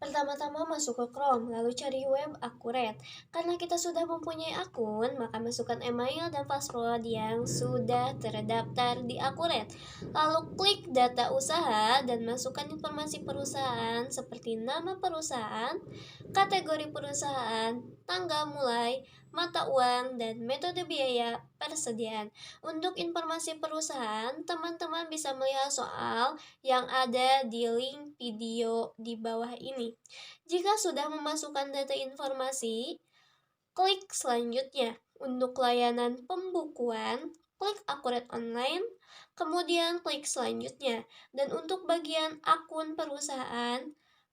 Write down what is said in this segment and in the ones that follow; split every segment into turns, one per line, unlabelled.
Pertama-tama masuk ke Chrome, lalu cari web akurat. Karena kita sudah mempunyai akun, maka masukkan email dan password yang sudah terdaftar di akurat. Lalu klik data usaha dan masukkan informasi perusahaan seperti nama perusahaan, kategori perusahaan, tanggal mulai, mata uang, dan metode biaya persediaan. Untuk informasi perusahaan, teman-teman bisa melihat soal yang ada di link video di bawah ini. Jika sudah memasukkan data informasi, klik selanjutnya. Untuk layanan pembukuan, klik akurat online, kemudian klik selanjutnya. Dan untuk bagian akun perusahaan,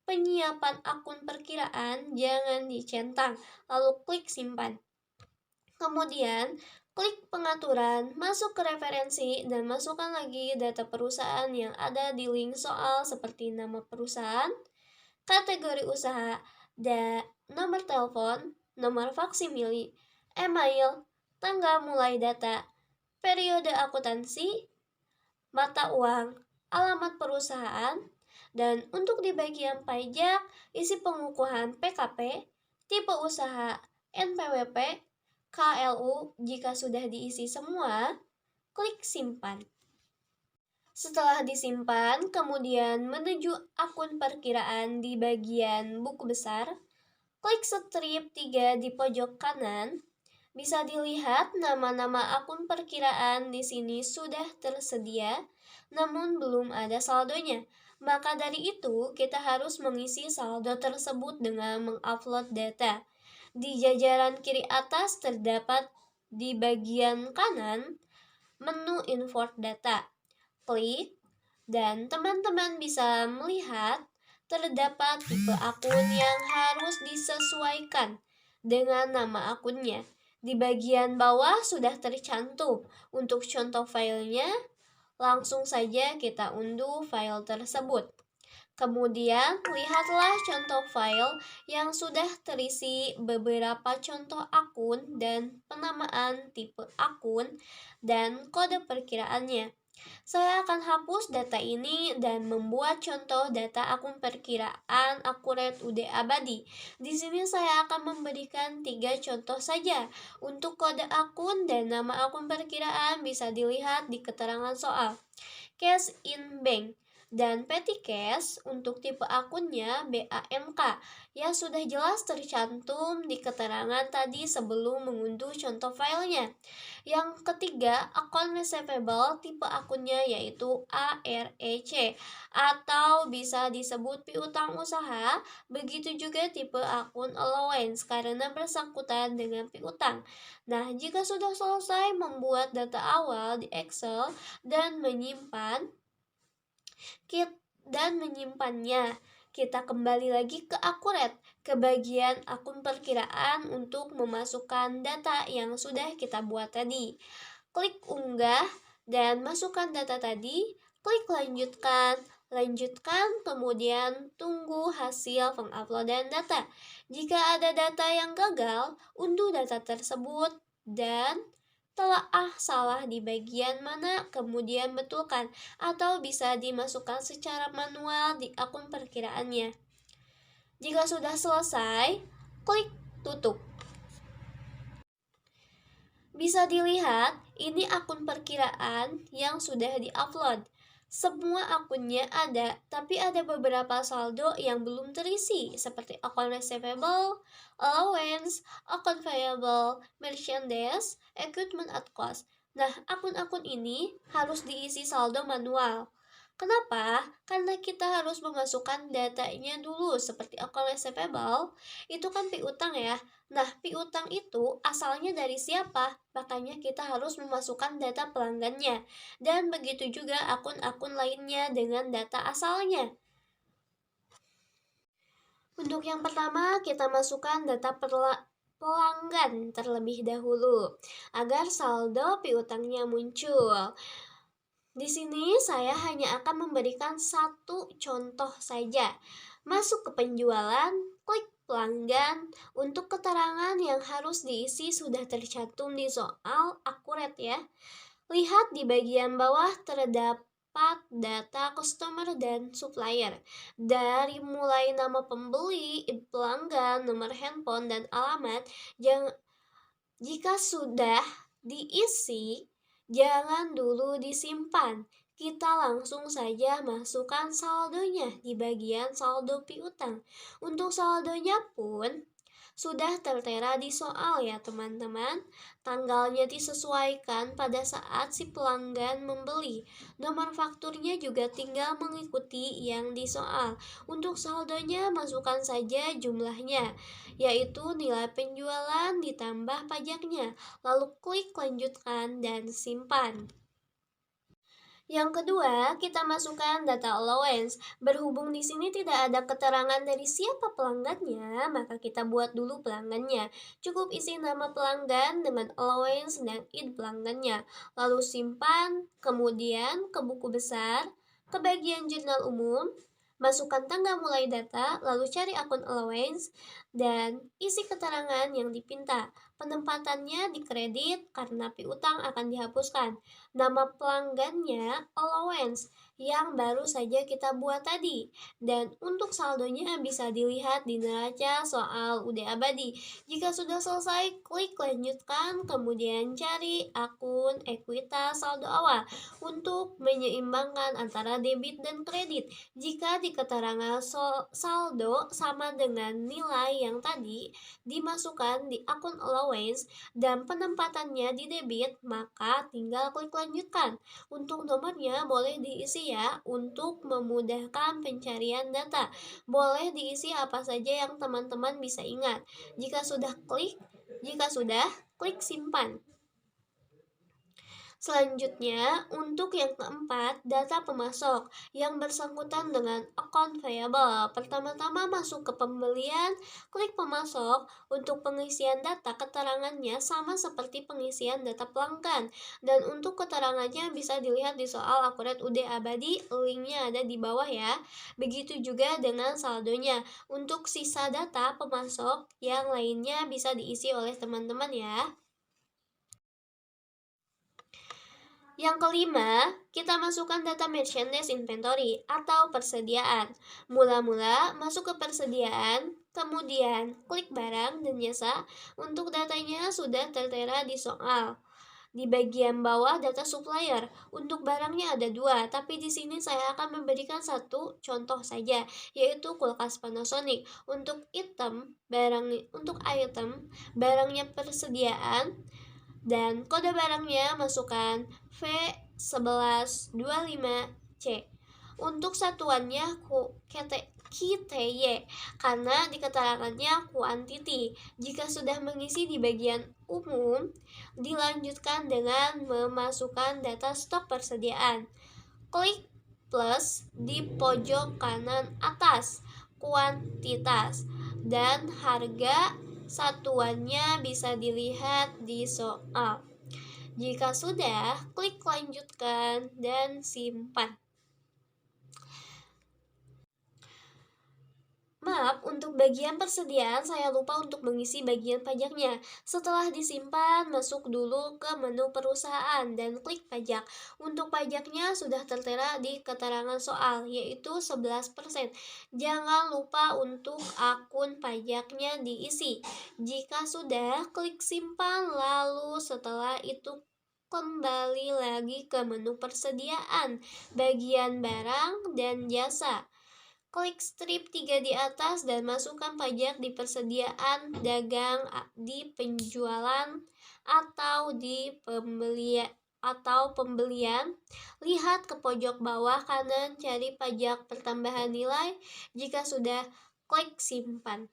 penyiapan akun perkiraan jangan dicentang, lalu klik simpan. Kemudian, klik pengaturan, masuk ke referensi, dan masukkan lagi data perusahaan yang ada di link soal seperti nama perusahaan, kategori usaha, dan nomor telepon, nomor faksimili, email, tanggal mulai data, periode akuntansi, mata uang, alamat perusahaan, dan untuk di bagian pajak, isi pengukuhan PKP, tipe usaha, NPWP, KLU. Jika sudah diisi semua, klik simpan. Setelah disimpan, kemudian menuju akun perkiraan di bagian buku besar, klik strip 3 di pojok kanan. Bisa dilihat nama-nama akun perkiraan di sini sudah tersedia, namun belum ada saldonya. Maka dari itu, kita harus mengisi saldo tersebut dengan mengupload data. Di jajaran kiri atas terdapat di bagian kanan menu import data. Klik, dan teman-teman bisa melihat terdapat tipe akun yang harus disesuaikan dengan nama akunnya. Di bagian bawah sudah tercantum. Untuk contoh filenya, langsung saja kita unduh file tersebut. Kemudian, lihatlah contoh file yang sudah terisi beberapa contoh akun dan penamaan tipe akun dan kode perkiraannya. Saya akan hapus data ini dan membuat contoh data akun perkiraan akurat UD abadi. Di sini saya akan memberikan 3 contoh saja. Untuk kode akun dan nama akun perkiraan bisa dilihat di keterangan soal. Cash in bank dan petty cash untuk tipe akunnya BAMK yang sudah jelas tercantum di keterangan tadi sebelum mengunduh contoh filenya. Yang ketiga, account receivable tipe akunnya yaitu AREC atau bisa disebut piutang usaha. Begitu juga tipe akun allowance karena bersangkutan dengan piutang. Nah, jika sudah selesai membuat data awal di Excel dan menyimpannya, kita kembali lagi ke akurat, ke bagian akun perkiraan untuk memasukkan data yang sudah kita buat tadi. Klik unggah dan masukkan data tadi, klik lanjutkan, kemudian tunggu hasil penguploadan data. Jika ada data yang gagal, unduh data tersebut dan telaah salah di bagian mana, kemudian betulkan, atau bisa dimasukkan secara manual di akun perkiraannya. Jika sudah selesai, klik tutup. Bisa dilihat, ini akun perkiraan yang sudah diupload. Semua akunnya ada, tapi ada beberapa saldo yang belum terisi, seperti account receivable, allowance, account payable, merchandise, equipment at cost. Nah, akun-akun ini harus diisi saldo manual. Kenapa? Karena kita harus memasukkan datanya dulu, seperti account receivable, itu kan piutang ya. Nah, piutang itu asalnya dari siapa? Makanya kita harus memasukkan data pelanggannya. Dan begitu juga akun-akun lainnya dengan data asalnya. Untuk yang pertama, kita masukkan data pelanggan terlebih dahulu agar saldo piutangnya muncul. Di sini saya hanya akan memberikan satu contoh saja. Masuk ke penjualan, klik pelanggan. Untuk keterangan yang harus diisi sudah tercantum di soal akurat ya. Lihat di bagian bawah data customer dan supplier. Dari mulai nama pembeli, pelanggan, nomor handphone, dan alamat. Jika sudah diisi, jangan dulu disimpan. Kita langsung saja masukkan saldonya di bagian saldo piutang. Untuk saldonya pun sudah tertera di soal ya teman-teman. Tanggalnya disesuaikan pada saat si pelanggan membeli. Nomor fakturnya juga tinggal mengikuti yang di soal. Untuk saldonya masukkan saja jumlahnya, yaitu nilai penjualan ditambah pajaknya. Lalu klik lanjutkan dan simpan. Yang kedua, kita masukkan data allowance. Berhubung di sini tidak ada keterangan dari siapa pelanggannya, maka kita buat dulu pelanggannya. Cukup isi nama pelanggan dengan allowance dan ID pelanggannya. Lalu simpan, kemudian ke buku besar, ke bagian jurnal umum, masukkan tanggal mulai data, lalu cari akun allowance, dan isi keterangan yang dipinta. Penempatannya di kredit karena piutang akan dihapuskan. Nama pelanggannya allowance yang baru saja kita buat tadi. Dan untuk saldonya bisa dilihat di neraca soal UD Abadi. Jika sudah selesai, klik lanjutkan, kemudian cari akun ekuitas saldo awal untuk menyeimbangkan antara debit dan kredit. Jika di keterangan saldo sama dengan nilai yang tadi, dimasukkan di akun allowance dan penempatannya di debit, maka tinggal klik lanjutkan. Untuk nomornya boleh diisi ya untuk memudahkan pencarian data. Boleh diisi apa saja yang teman-teman bisa ingat. Jika sudah, klik simpan. Selanjutnya, untuk yang keempat, data pemasok yang bersangkutan dengan account payable. Pertama-tama masuk ke pembelian, klik pemasok. Untuk pengisian data, keterangannya sama seperti pengisian data pelanggan. Dan untuk keterangannya bisa dilihat di soal akurat UD Abadi, linknya ada di bawah ya. Begitu juga dengan saldonya. Untuk sisa data pemasok yang lainnya bisa diisi oleh teman-teman ya. Yang kelima, kita masukkan data merchandise inventory atau persediaan. Mula-mula masuk ke persediaan, kemudian klik barang dan jasa. Untuk datanya sudah tertera di soal. Di bagian bawah data supplier. Untuk barangnya ada 2, tapi di sini saya akan memberikan satu contoh saja, yaitu kulkas Panasonic. Untuk item barangnya persediaan, dan kode barangnya masukkan V1125C. Untuk satuannya QTY karena di keterangannya quantity. Jika sudah mengisi di bagian umum, dilanjutkan dengan memasukkan data stok persediaan. Klik plus di pojok kanan atas, kuantitas, dan harga satuannya bisa dilihat di soal. Jika sudah, klik lanjutkan dan simpan. Maaf, untuk bagian persediaan saya lupa untuk mengisi bagian pajaknya. Setelah disimpan, masuk dulu ke menu perusahaan dan klik pajak. Untuk pajaknya sudah tertera di keterangan soal, yaitu 11%. Jangan lupa untuk akun pajaknya diisi. Jika sudah, klik simpan, lalu setelah itu kembali lagi ke menu persediaan, bagian barang dan jasa. Klik strip 3 di atas dan masukkan pajak di persediaan dagang, di penjualan, atau di pembelian. Lihat ke pojok bawah kanan, cari pajak pertambahan nilai. Jika sudah, klik simpan.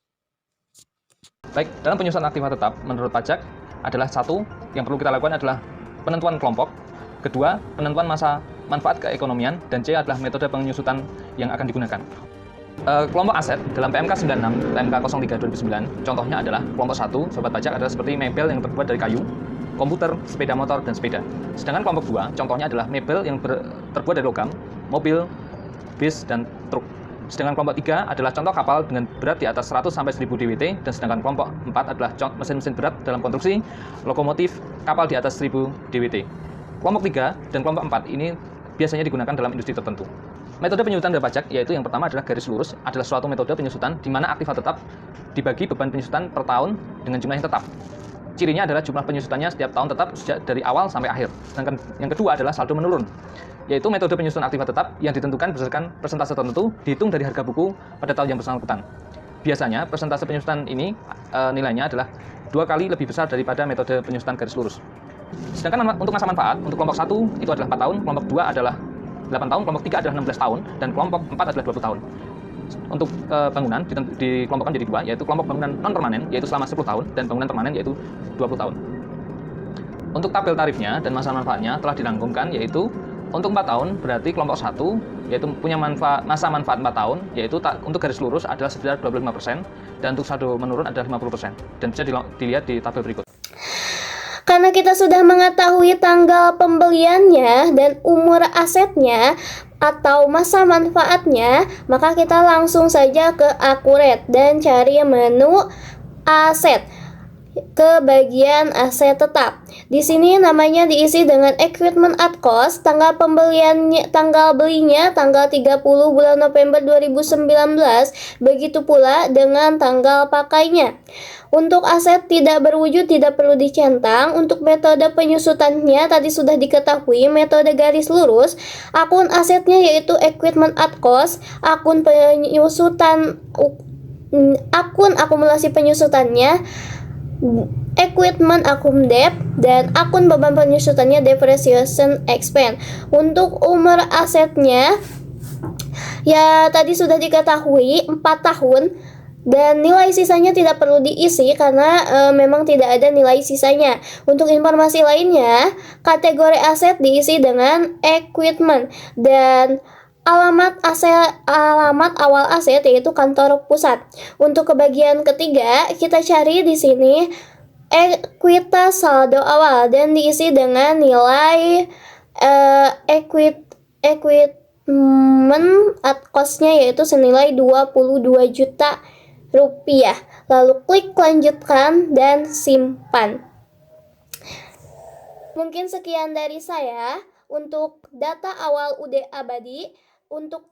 Baik, dalam penyusunan aktiva tetap menurut pajak adalah satu, yang perlu kita lakukan adalah penentuan kelompok. Kedua, penentuan masa manfaat keekonomian, dan C adalah metode penyusutan yang akan digunakan. Kelompok aset dalam PMK 96, PMK 03 2009, contohnya adalah kelompok 1, sobat pajak adalah seperti mebel yang terbuat dari kayu, komputer, sepeda motor, dan sepeda. Sedangkan kelompok 2, contohnya adalah mebel yang terbuat dari logam, mobil, bis, dan truk. Sedangkan kelompok 3 adalah contoh kapal dengan berat di atas 100 sampai 1000 DWT, dan sedangkan kelompok 4 adalah mesin-mesin berat dalam konstruksi, lokomotif, kapal di atas 1000 DWT. Kelompok 3 dan kelompok 4 ini biasanya digunakan dalam industri tertentu. Metode penyusutan dana pajak yaitu yang pertama adalah garis lurus, adalah suatu metode penyusutan di mana aktiva tetap dibagi beban penyusutan per tahun dengan jumlah yang tetap. Cirinya adalah jumlah penyusutannya setiap tahun tetap sejak dari awal sampai akhir. Sedangkan yang kedua adalah saldo menurun, yaitu metode penyusutan aktiva tetap yang ditentukan berdasarkan persentase tertentu dihitung dari harga buku pada tahun yang bersangkutan. Biasanya persentase penyusutan ini nilainya adalah 2 kali lebih besar daripada metode penyusutan garis lurus. Sedangkan untuk masa manfaat, untuk kelompok 1 itu adalah 4 tahun, kelompok 2 adalah 8 tahun, kelompok 3 adalah 16 tahun, dan kelompok 4 adalah 20 tahun. Untuk bangunan dikelompokkan jadi 2, yaitu kelompok bangunan non-permanen, yaitu selama 10 tahun, dan bangunan permanen, yaitu 20 tahun. Untuk tabel tarifnya dan masa manfaatnya telah dirangkumkan, yaitu untuk 4 tahun berarti kelompok 1, yaitu punya masa manfaat 4 tahun, yaitu untuk garis lurus adalah sekitar 25%, dan untuk saldo menurun adalah 50%, dan bisa dilihat di tabel berikut.
Karena kita sudah mengetahui tanggal pembeliannya dan umur asetnya atau masa manfaatnya, maka kita langsung saja ke Accurate dan cari menu aset ke bagian aset tetap. Di sini namanya diisi dengan equipment at cost, tanggal pembeliannya, tanggal belinya tanggal 30 bulan November 2019, begitu pula dengan tanggal pakainya. Untuk aset tidak berwujud tidak perlu dicentang. Untuk metode penyusutannya tadi sudah diketahui, metode garis lurus. Akun asetnya yaitu equipment at cost, akun akumulasi penyusutannya equipment akumdep, dan akun beban penyusutannya depreciation expense. Untuk umur asetnya ya tadi sudah diketahui 4 tahun, dan nilai sisanya tidak perlu diisi karena memang tidak ada nilai sisanya. Untuk informasi lainnya, kategori aset diisi dengan equipment, dan alamat awal aset yaitu kantor pusat. Untuk kebagian ketiga, kita cari di sini ekuitas saldo awal dan diisi dengan nilai equipment at cost-nya yaitu senilai 22 juta rupiah. Lalu klik lanjutkan dan simpan. Mungkin sekian dari saya untuk data awal UD Abadi. Untuk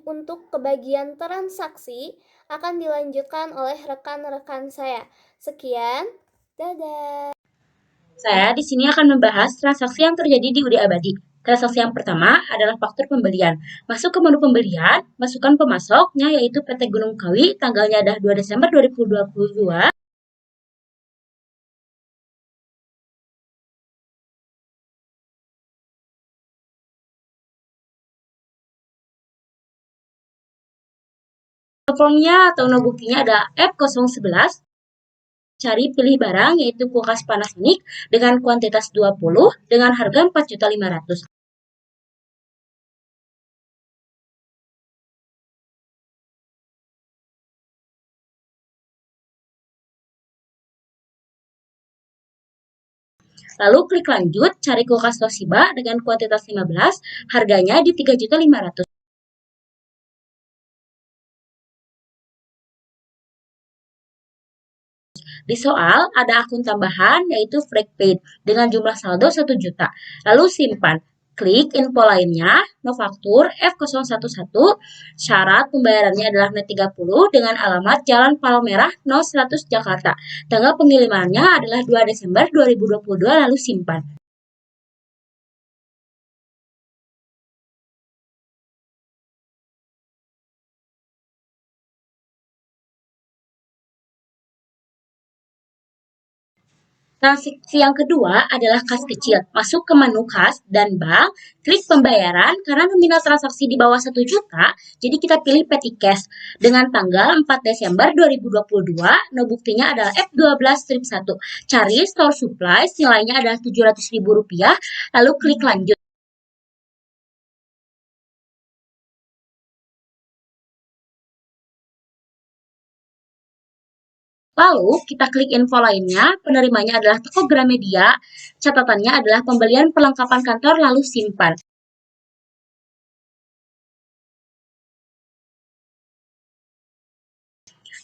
untuk kebagian transaksi akan dilanjutkan oleh rekan-rekan saya. Sekian, dadah.
Saya di sini akan membahas transaksi yang terjadi di UD Abadi. Transaksi yang pertama adalah faktur pembelian. Masuk ke menu pembelian, masukkan pemasoknya yaitu PT Gunung Kawi, tanggalnya adalah 2 Desember 2022. Teleponnya atau buktinya ada F011. Cari pilih barang yaitu kulkas Panasonic dengan kuantitas 20 dengan harga 4.500.000. Lalu klik lanjut, cari kulkas Toshiba dengan kuantitas 15, harganya di 3.500.000. Di soal ada akun tambahan yaitu Freak Paid dengan jumlah saldo 1 juta. Lalu simpan. Klik info lainnya, no faktur F011, syarat pembayarannya adalah net 30 dengan alamat Jalan Palmerah 0100 Jakarta. Tanggal pengirimannya adalah 2 Desember 2022, lalu simpan. Transaksi yang kedua adalah kas kecil. Masuk ke menu kas dan bank, klik pembayaran. Karena nominal transaksi di bawah 1 juta, jadi kita pilih petty cash. Dengan tanggal 4 Desember 2022, no buktinya adalah F12-1. Cari store supplies, nilainya adalah Rp700.000, lalu klik lanjut. Lalu, kita klik info lainnya, penerimanya adalah toko Gramedia, catatannya adalah pembelian perlengkapan kantor, lalu simpan.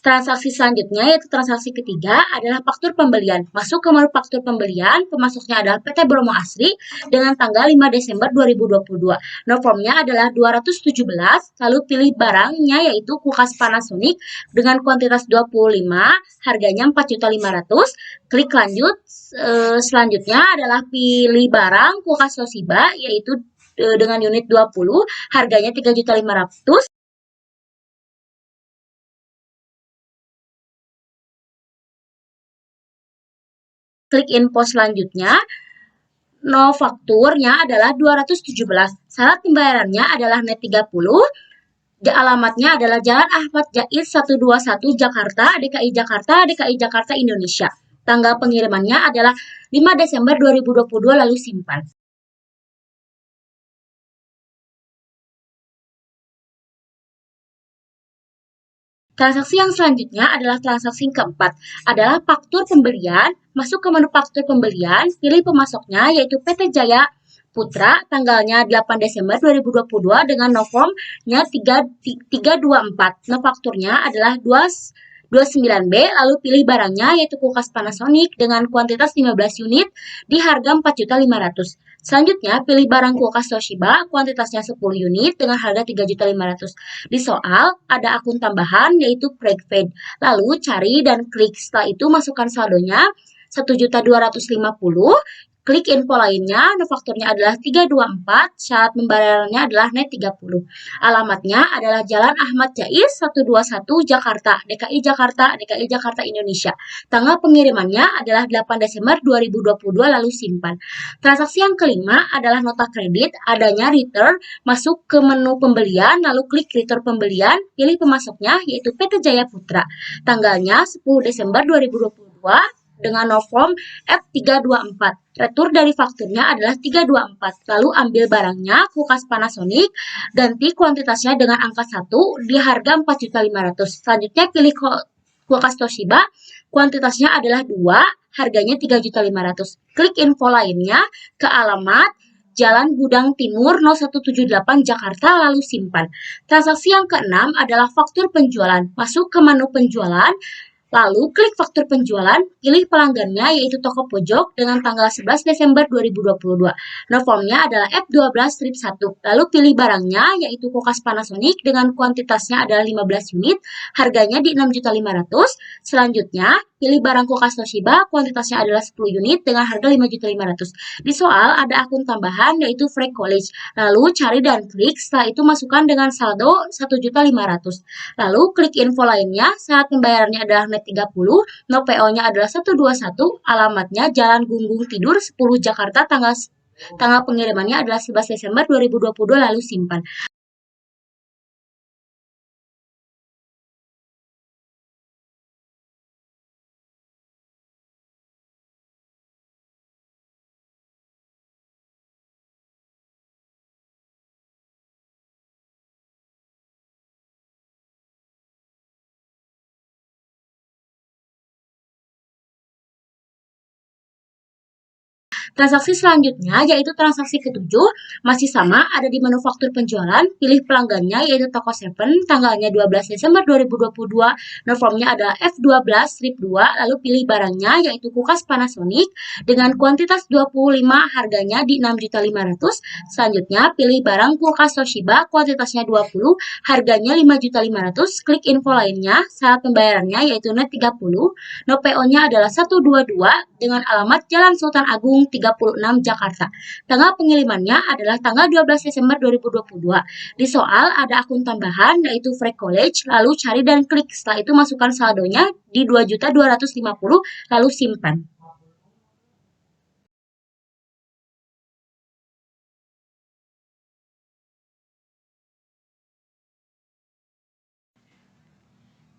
Transaksi selanjutnya yaitu transaksi ketiga adalah faktur pembelian. Masuk ke menu faktur pembelian, pemasoknya adalah PT Bromo Asri dengan tanggal 5 Desember 2022. Nomornya adalah 217, lalu pilih barangnya yaitu kulkas Panasonic dengan kuantitas 25, harganya 4.500.000. Klik lanjut. Selanjutnya adalah pilih barang kulkas Toshiba yaitu dengan unit 20, harganya 3.500.000. Klik info selanjutnya. No fakturnya adalah 217. Syarat pembayarannya adalah net 30. Alamatnya adalah Jalan Ahmad Jais 121 Jakarta, DKI Jakarta, DKI Jakarta, Indonesia. Tanggal pengirimannya adalah 5 Desember 2022, lalu simpan. Transaksi yang selanjutnya adalah transaksi keempat, adalah faktur pembelian. Masuk ke menu faktur pembelian, pilih pemasoknya yaitu PT Jaya Putra, tanggalnya 8 Desember 2022 dengan nomornya 324. Nah, fakturnya adalah 29B, lalu pilih barangnya yaitu kulkas Panasonic dengan kuantitas 15 unit di harga 4.500.000. Selanjutnya, pilih barang kulkas Toshiba, kuantitasnya 10 unit dengan harga 3.500.000. Di soal, ada akun tambahan yaitu prepaid. Lalu cari dan klik. Setelah itu masukkan saldonya 1.250.000. Klik info lainnya, fakturnya adalah 324, syarat pembayarannya adalah net 30. Alamatnya adalah Jalan Ahmad Jais 121 Jakarta, DKI Jakarta, DKI Jakarta, Indonesia. Tanggal pengirimannya adalah 8 Desember 2022, lalu simpan. Transaksi yang kelima adalah nota kredit, adanya return. Masuk ke menu pembelian, lalu klik return pembelian, pilih pemasoknya yaitu PT Jaya Putra. Tanggalnya 10 Desember 2022 dengan nomor F324. Retur dari fakturnya adalah 324. Lalu ambil barangnya, kulkas Panasonic, ganti kuantitasnya dengan angka 1 di harga 4.500.000. Selanjutnya pilih kulkas Toshiba, kuantitasnya adalah 2, harganya 3.500.000. Klik info lainnya ke alamat Jalan Gudang Timur 0178 Jakarta, lalu simpan. Transaksi yang keenam adalah faktur penjualan. Masuk ke menu penjualan, lalu klik faktur penjualan, pilih pelanggannya yaitu toko pojok dengan tanggal 11 Desember 2022. Nomornya adalah F12-1, lalu pilih barangnya yaitu kulkas Panasonic dengan kuantitasnya adalah 15 unit, harganya di 6.500.000. Selanjutnya, pilih barang kulkas Toshiba, kuantitasnya adalah 10 unit dengan harga 5.500.000. Di soal ada akun tambahan yaitu Free College, lalu cari dan klik, setelah itu masukkan dengan saldo 1.500.000. Lalu klik info lainnya, syarat pembayarannya adalah net 30, no PO-nya adalah 121, alamatnya Jalan Gunggung Tidur 10 Jakarta, tanggal pengirimannya adalah 11 Desember 2022, lalu simpan. Transaksi selanjutnya yaitu transaksi ketujuh, masih sama, ada di menu faktur penjualan, pilih pelanggannya yaitu toko 7, tanggalnya 12 Desember 2022, nomornya adalah F12-2, lalu pilih barangnya yaitu kulkas Panasonic dengan kuantitas 25, harganya di 6.500.000. Selanjutnya pilih barang kulkas Toshiba, kuantitasnya 20, harganya 5.500.000. Klik info lainnya, syarat pembayarannya yaitu net 30, no PO-nya adalah 122 dengan alamat Jalan Sultan Agung 36 Jakarta. Tanggal pengirimannya adalah tanggal 12 Desember 2022. Di soal ada akun tambahan yaitu Free College, lalu cari dan klik. Setelah itu masukkan saldonya di 2.250.000, lalu simpan.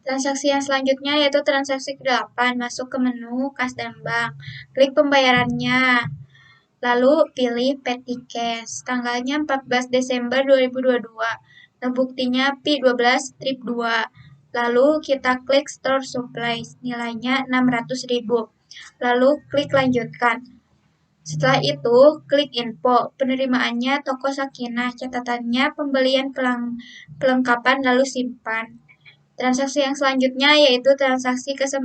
Transaksi yang selanjutnya yaitu transaksi ke-8, masuk ke menu kas dan bank, klik pembayarannya, lalu pilih petty cash, tanggalnya 14 Desember 2022, nah buktinya P12-2, lalu kita klik store supplies, nilainya 600.000, lalu klik lanjutkan. Setelah itu, klik info, penerimaannya toko Sakinah, catatannya pembelian pelengkapan, lalu simpan. Transaksi yang selanjutnya yaitu transaksi ke-9.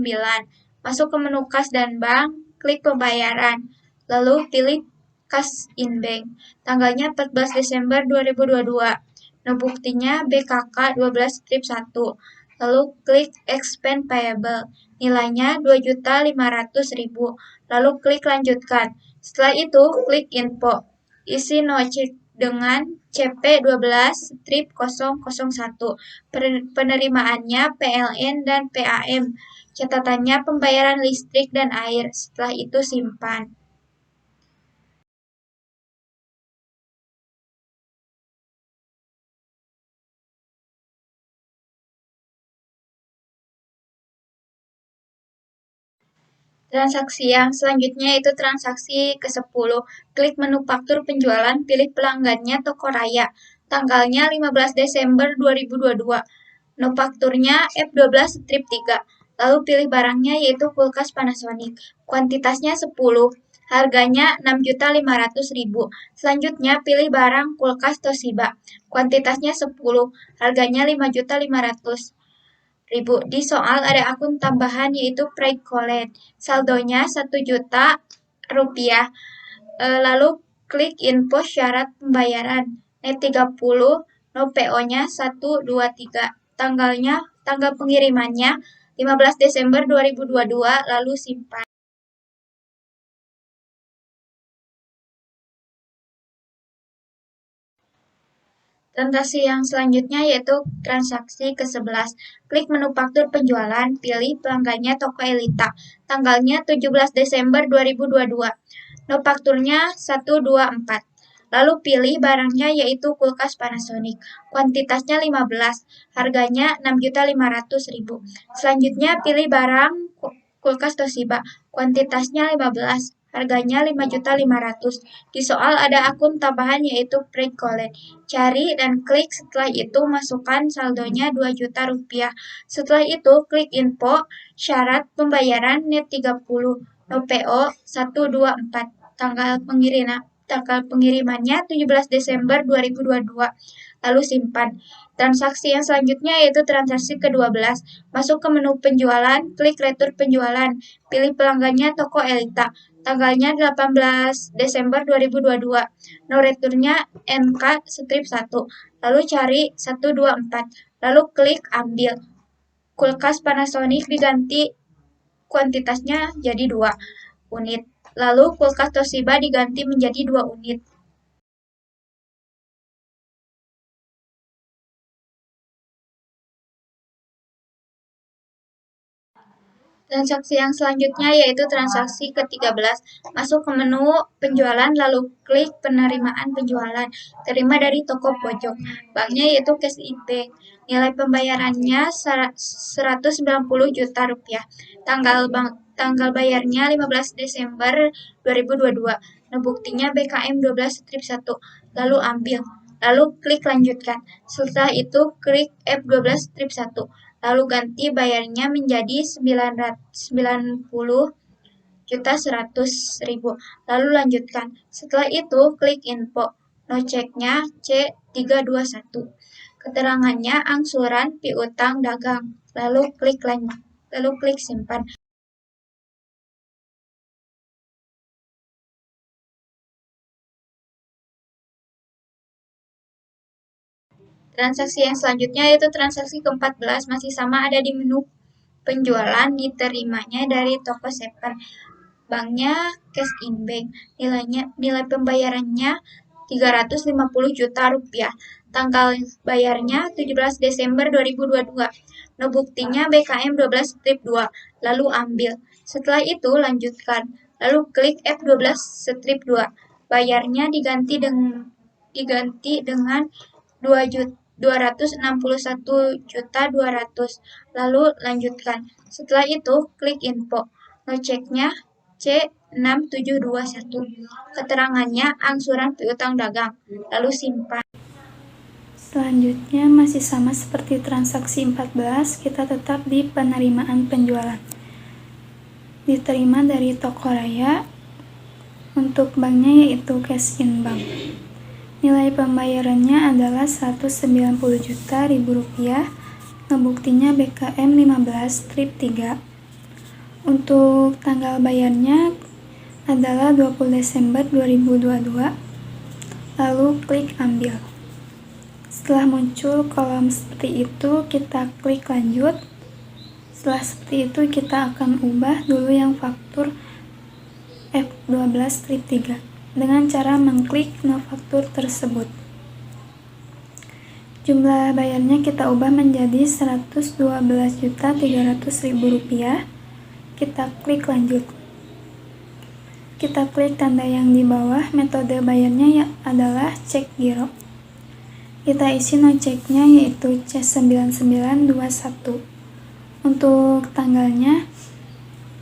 Masuk ke menu kas dan bank, klik pembayaran, lalu pilih Cash in Bank. Tanggalnya 14 Desember 2022. Nah, buktinya BKK 12-1. Lalu klik Expand Payable. Nilainya 2.500.000. Lalu klik lanjutkan. Setelah itu klik Info. Isi nocek dengan CP12-001. Penerimaannya PLN dan PAM. Catatannya pembayaran listrik dan air. Setelah itu simpan. Transaksi yang selanjutnya yaitu transaksi ke-10. Klik menu faktur penjualan, pilih pelanggannya Toko Raya. Tanggalnya 15 Desember 2022. Fakturnya F12-3. Lalu pilih barangnya yaitu kulkas Panasonic. Kuantitasnya 10. Harganya 6.500.000. Selanjutnya pilih barang kulkas Toshiba. Kuantitasnya 10. Harganya 5.500.000. Di soal ada akun tambahan yaitu Precollect. Saldonya 1 juta rupiah. Lalu klik info syarat pembayaran. Net 30, no PO-nya 123. Tanggal pengirimannya 15 Desember 2022, lalu simpan. Transaksi yang selanjutnya yaitu transaksi ke-11. Klik menu faktur penjualan, pilih pelanggannya Toko Elita. Tanggalnya 17 Desember 2022. Fakturnya 124. Lalu pilih barangnya yaitu kulkas Panasonic. Kuantitasnya 15. Harganya 6.500.000. Selanjutnya pilih barang kulkas Toshiba. Kuantitasnya 15. Harganya 5.500.000. Di soal ada akun tambahan yaitu Precollect. Cari dan klik, setelah itu masukkan saldonya 2 juta rupiah. Setelah itu klik info syarat pembayaran net 30. No PO 124. Tanggal pengirimannya 17 Desember 2022. Lalu simpan. Transaksi yang selanjutnya yaitu transaksi ke-12. Masuk ke menu penjualan, klik retur penjualan. Pilih pelanggannya Toko Elita. Tanggalnya 18 Desember 2022. No returnya NK-1. Lalu cari 124. Lalu klik ambil. Kulkas Panasonic diganti kuantitasnya jadi 2 unit. Lalu kulkas Toshiba diganti menjadi 2 unit. Transaksi yang selanjutnya yaitu transaksi ke-13. Masuk ke menu penjualan lalu klik penerimaan penjualan. Terima dari toko pojok. Banknya yaitu Cash in Bank. Nilai pembayarannya 190 juta rupiah. Tanggal bayarnya 15 Desember 2022. Nah, buktinya BKM 12-1. Lalu ambil. Lalu klik lanjutkan. Setelah itu klik F12-1. Lalu ganti bayarnya menjadi 90.100.000. Lalu lanjutkan. Setelah itu klik info. Noceknya C321. Keterangannya angsuran piutang dagang. Lalu klik simpan. Transaksi yang selanjutnya yaitu transaksi ke-14, masih sama ada di menu penjualan, diterimanya dari toko Seven. Banknya Cash in Bank. Nilai pembayarannya 350 juta rupiah. Tanggal bayarnya 17 Desember 2022. No buktinya BKM 12-2. Lalu ambil. Setelah itu lanjutkan. Lalu klik F12-2. Bayarnya diganti dengan 261.200. Lalu lanjutkan. Setelah itu klik info. Noceknya C6721. Keterangannya angsuran piutang dagang. Lalu simpan.
Selanjutnya masih sama seperti transaksi 14, kita tetap di penerimaan penjualan. Diterima dari Toko Raya. Untuk banknya yaitu Cash in Bank. Nilai pembayarannya adalah 190 juta rupiah. Nah, buktinya BKM 15 strip 3. Untuk tanggal bayarnya adalah 20 Desember 2022. Lalu klik ambil. Setelah muncul kolom seperti itu, kita klik lanjut. Setelah seperti itu, kita akan ubah dulu yang faktur F12 strip 3 dengan cara mengklik no faktur tersebut. Jumlah bayarnya kita ubah menjadi Rp112.300.000. Kita klik lanjut. Kita klik tanda yang di bawah. Metode bayarnya adalah cek giro. Kita isi noceknya yaitu C9921. Untuk tanggalnya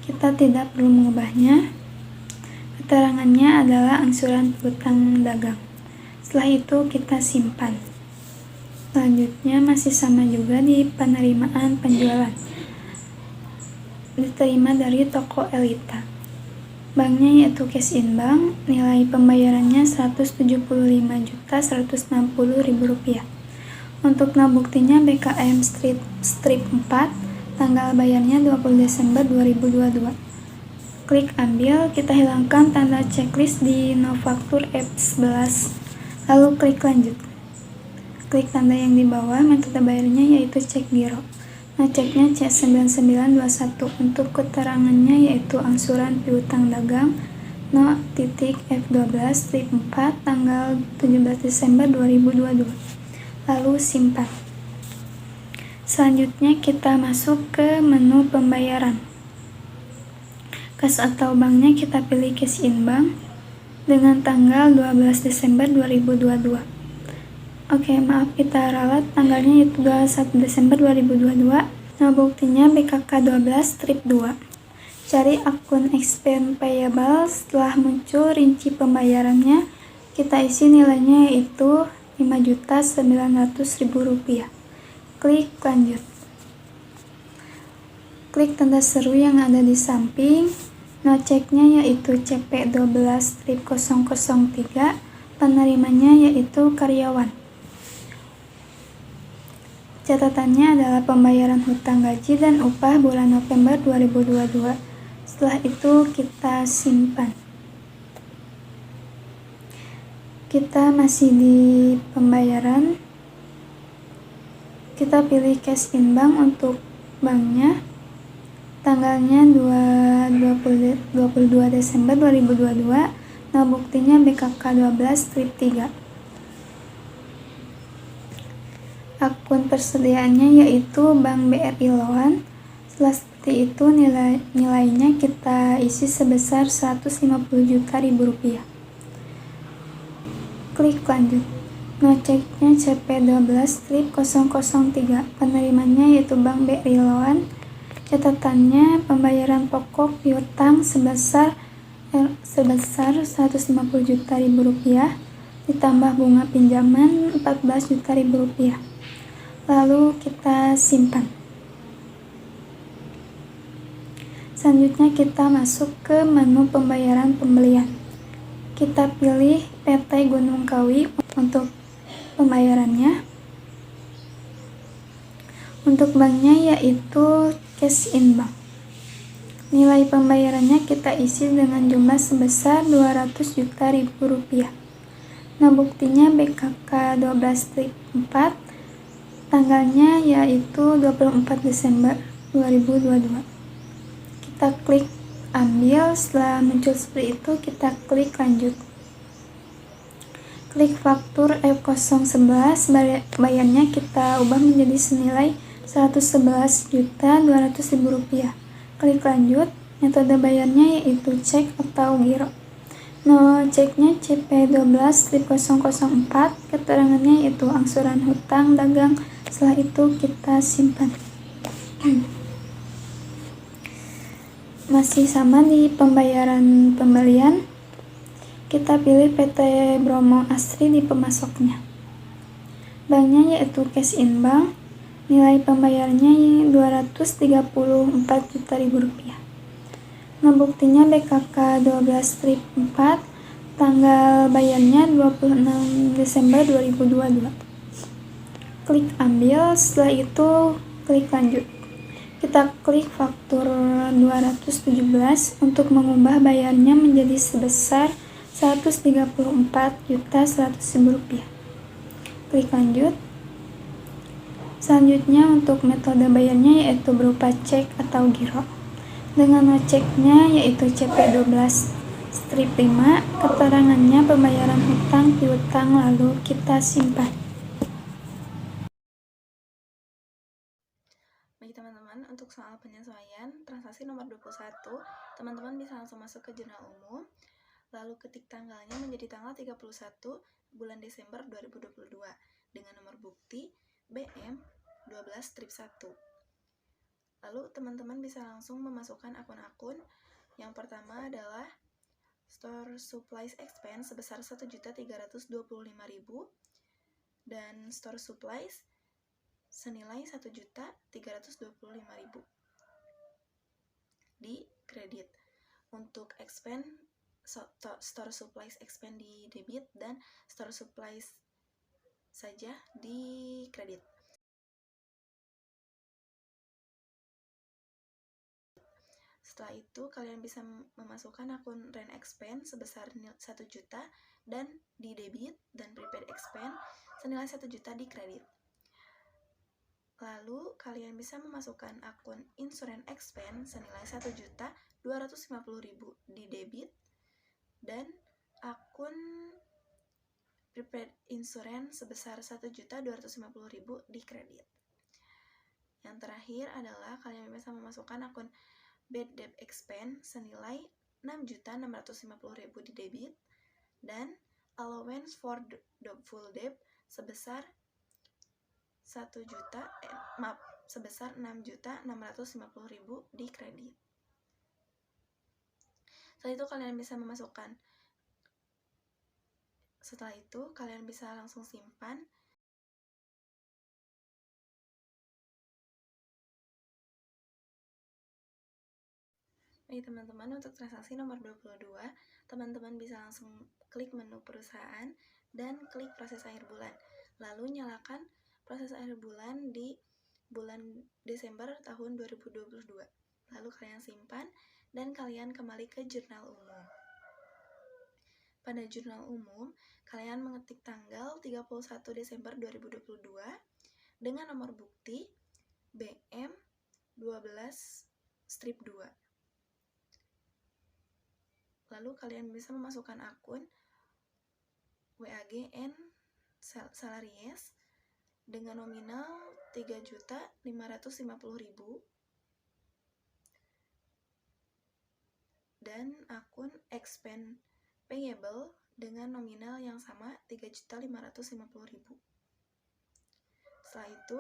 kita tidak perlu mengubahnya. Keterangannya adalah angsuran piutang dagang. Setelah itu kita simpan. Selanjutnya masih sama juga di penerimaan penjualan. Diterima dari toko Elita. Banknya yaitu Cash in Bank, nilai pembayarannya Rp175.160.000. Untuk buktinya BKM strip 4, tanggal bayarnya 20 Desember 2022. Klik ambil, kita hilangkan tanda checklist di no faktur F11, lalu klik lanjut. Klik tanda yang di bawah, metode bayarnya yaitu cek giro. Ceknya C9921. Untuk keterangannya yaitu angsuran piutang dagang no titik F12 strip 4 tanggal 17 Desember 2022. Lalu simpan. Selanjutnya kita masuk ke menu pembayaran. Kas atau banknya kita pilih Cash in Bank dengan tanggal 12 Desember 2022. Oke, maaf kita ralat, tanggalnya yaitu 21 Desember 2022. Nah, buktinya BKK 12 strip 2. Cari akun expense payable. Setelah muncul rinci pembayarannya, kita isi nilainya yaitu Rp5.900.000. Klik lanjut. Klik tanda seru yang ada di samping. Noceknya yaitu CP12 strip 003. Penerimanya yaitu karyawan. Catatannya adalah pembayaran hutang gaji dan upah bulan November 2022. Setelah itu kita simpan. Kita masih di pembayaran. Kita pilih Cash in Bank untuk banknya. Tanggalnya 22 Desember 2022. Nah, buktinya BKK 12 strip 3. Akun persediaannya yaitu Bank BRI Loan. Setelah seperti itu, nilainya kita isi sebesar Rp150 juta. Klik lanjut. Noceknya CP12 strip 003. Penerimanya yaitu Bank BRI Loan. Catatannya pembayaran pokok piutang sebesar Rp150 juta ditambah bunga pinjaman Rp14 juta. Lalu kita simpan. Selanjutnya kita masuk ke menu pembayaran pembelian. Kita pilih PT Gunung Kawi untuk pembayarannya. Untuk banknya yaitu Cash in Bank. Nilai pembayarannya kita isi dengan jumlah sebesar Rp200 juta. Nah, buktinya BKK 12 strip 4. Tanggalnya yaitu 24 Desember 2022. Kita klik ambil. Setelah muncul seperti itu, kita klik lanjut. Klik faktur F011. Bayarnya kita ubah menjadi senilai Rp111.200.000. Klik lanjut. Metode bayarnya yaitu cek atau giro. No, ceknya CP12 strip 004. Keterangannya yaitu angsuran hutang dagang. Setelah itu kita simpan. Masih sama di pembayaran pembelian. Kita pilih PT Bromo Asri di pemasoknya. Banknya yaitu Cash in Bank. Nilai pembayarannya Rp234 juta. Nah, buktinya BKK 12 strip 4. Tanggal bayarnya 26 Desember 2022. Klik ambil. Setelah itu klik lanjut. Kita klik faktur 217 untuk mengubah bayarnya menjadi sebesar Rp134.100.000. Klik lanjut. Selanjutnya untuk metode bayarnya yaitu berupa cek atau giro. Dengan ceknya yaitu CP12 strip 5, keterangannya pembayaran hutang piutang lalu kita simpan.
Baik teman-teman, untuk soal penyesuaian transaksi nomor 21, teman-teman bisa langsung masuk ke jurnal umum, lalu ketik tanggalnya menjadi tanggal 31 bulan Desember 2022 dengan nomor bukti BM12-1. Lalu teman-teman bisa langsung memasukkan akun-akun. Yang pertama adalah Store Supplies Expense sebesar Rp1.325.000 dan Store Supplies senilai Rp1.325.000 di kredit. Untuk expense, Store Supplies expense di debit dan Store Supplies saja di kredit. Setelah itu kalian bisa memasukkan akun rent expense sebesar 1 juta dan di debit dan prepaid expense senilai 1 juta di kredit. Lalu kalian bisa memasukkan akun insurance expense senilai 1.250.000 di debit dan akun prepaid insurance sebesar 1.250.000 di kredit. Yang terakhir adalah kalian bisa memasukkan akun bad debt expense senilai 6.650.000 di debit dan allowance for doubtful debt sebesar 6.650.000 di kredit. Setelah itu kalian bisa langsung simpan. Baik teman-teman, untuk transaksi nomor 22, teman-teman bisa langsung klik menu perusahaan dan klik proses akhir bulan. Lalu nyalakan proses akhir bulan di bulan Desember tahun 2022. Lalu kalian simpan dan kalian kembali ke jurnal umum. Pada jurnal umum, kalian mengetik tanggal 31 Desember 2022 dengan nomor bukti BM12-2. Lalu kalian bisa memasukkan akun WAGN Salaries dengan nominal 3.550.000 dan akun expense payable dengan nominal yang sama 3.550.000. Setelah itu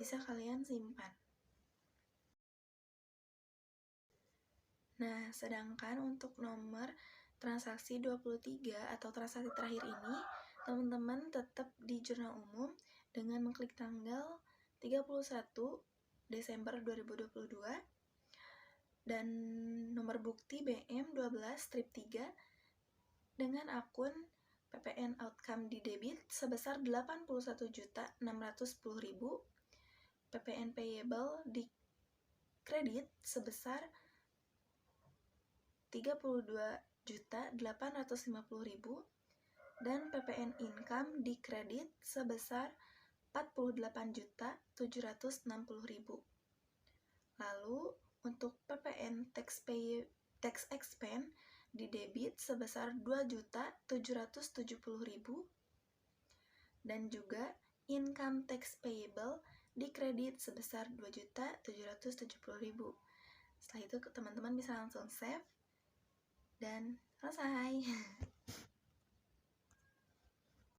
bisa kalian simpan. Nah, sedangkan untuk nomor transaksi 23 atau transaksi terakhir ini, teman-teman tetap di jurnal umum dengan mengklik tanggal 31 Desember 2022 dan nomor bukti BM12-3 dengan akun PPN outcome di debit sebesar 81.610.000, PPN payable di kredit sebesar 32.850.000 dan PPN income di kredit sebesar 48.760.000. Lalu untuk PPN tax expense di debit sebesar 2.770.000 dan juga income tax payable di kredit sebesar 2.770.000. Setelah itu teman-teman bisa langsung save dan selesai.